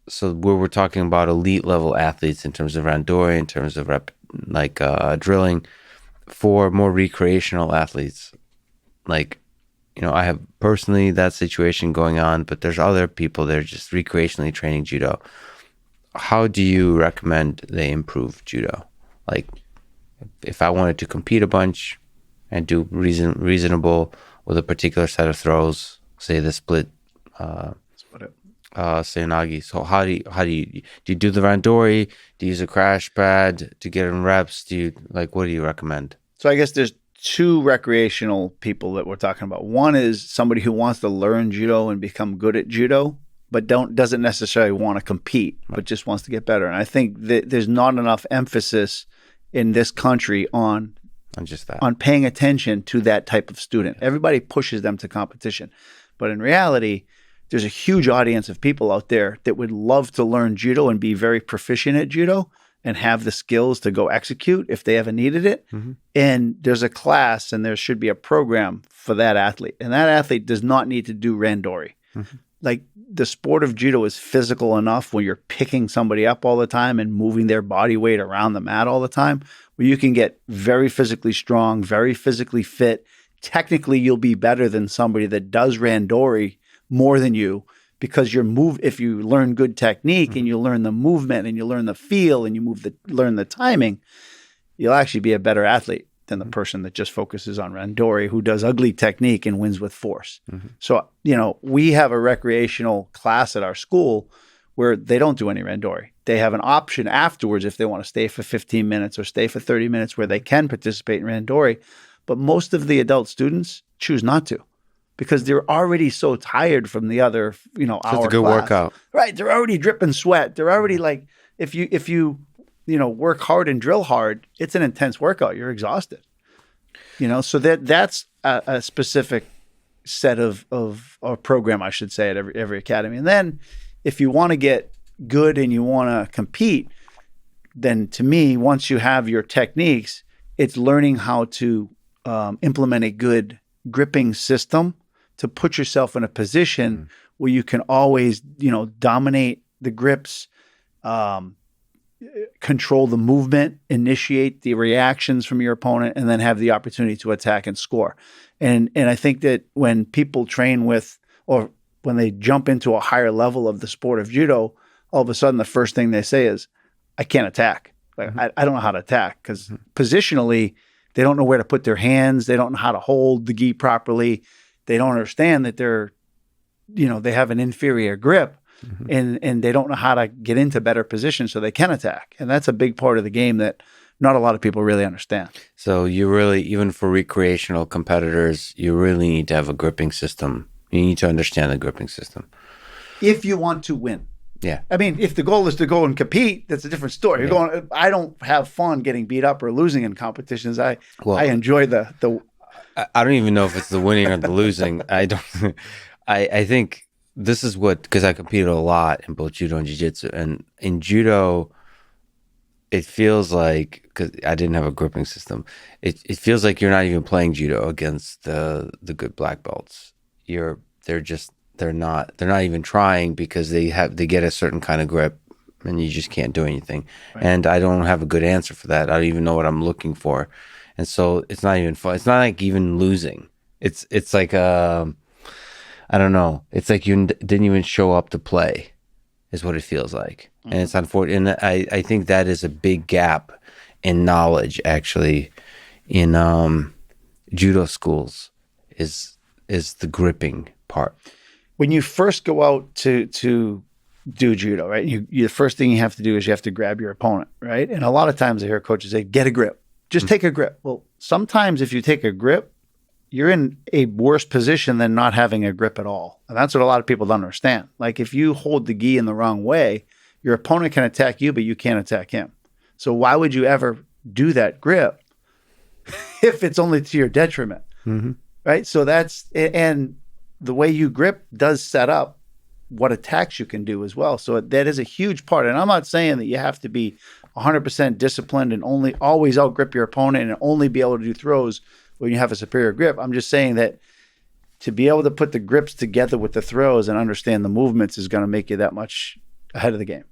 so where we're talking about elite level athletes in terms of randori, in terms of drilling, for more recreational athletes, like, I have personally that situation going on, but there's other people that are just recreationally training judo. How do you recommend they improve judo? Like, if I wanted to compete a bunch and do reasonable with a particular set of throws, say the split Seonagi. So how do you do the randori? Do you use a crash pad to get in reps? What do you recommend? So I guess there's two recreational people that we're talking about. One is somebody who wants to learn judo and become good at judo, but doesn't necessarily want to compete, but just wants to get better. And I think that there's not enough emphasis in this country on just that, on paying attention to that type of student. Everybody pushes them to competition, but in reality, there's a huge audience of people out there that would love to learn judo and be very proficient at judo and have the skills to go execute if they ever needed it. Mm-hmm. And there's a class and there should be a program for that athlete. And that athlete does not need to do randori. Mm-hmm. Like, the sport of judo is physical enough when you're picking somebody up all the time and moving their body weight around the mat all the time, where you can get very physically strong, very physically fit. Technically, you'll be better than somebody that does randori more than you, because if you learn good technique and you learn the movement and you learn the feel and you learn the timing, you'll actually be a better athlete than the person that just focuses on randori, who does ugly technique and wins with force. Mm-hmm. So, we have a recreational class at our school where they don't do any randori. They have an option afterwards if they want to stay for 15 minutes or stay for 30 minutes where they can participate in randori. But most of the adult students choose not to, because they're already so tired from the other, So hour it's a good class. workout. Right. They're already dripping sweat. They're already like, if you work hard and drill hard, it's an intense workout. You're exhausted. So that's a specific set of a program, I should say, at every academy. And then if you want to get good and you want to compete, then to me, once you have your techniques, it's learning how to implement a good gripping system to put yourself in a position where you can always, dominate the grips, control the movement, initiate the reactions from your opponent, and then have the opportunity to attack and score. And I think that when people train with, or when they jump into a higher level of the sport of judo, all of a sudden the first thing they say is, I can't attack. Like, I don't know how to attack, because positionally, they don't know where to put their hands. They don't know how to hold the gi properly. They don't understand that they have an inferior grip, and they don't know how to get into better positions so they can attack. And that's a big part of the game that not a lot of people really understand. So you really, even for recreational competitors, you really need to have a gripping system. You need to understand the gripping system. If you want to win. Yeah. I mean, if the goal is to go and compete, that's a different story. You're going, I don't have fun getting beat up or losing in competitions. I enjoy the I don't even know if it's the winning or the losing. I think this is because I competed a lot in both judo and jiu-jitsu. And in judo, it feels like, because I didn't have a gripping system, it feels like you're not even playing judo against the good black belts. They're not even trying, because they get a certain kind of grip and you just can't do anything. Right. And I don't have a good answer for that. I don't even know what I'm looking for. And so it's not even fun. It's not like even losing. It's like, I don't know. It's like you didn't even show up to play, is what it feels like. And it's unfortunate. And I think that is a big gap in knowledge, actually, in judo schools, is the gripping part. When you first go out to do judo, right? The first thing you have to do is you have to grab your opponent, right? And a lot of times I hear coaches say, get a grip. Just take a grip. Well, sometimes if you take a grip, you're in a worse position than not having a grip at all. And that's what a lot of people don't understand. Like, if you hold the gi in the wrong way, your opponent can attack you, but you can't attack him. So why would you ever do that grip if it's only to your detriment? Mm-hmm. Right? So and the way you grip does set up what attacks you can do as well. So that is a huge part. And I'm not saying that you have to be 100% disciplined and always out-grip your opponent and only be able to do throws when you have a superior grip. I'm just saying that to be able to put the grips together with the throws and understand the movements is going to make you that much ahead of the game.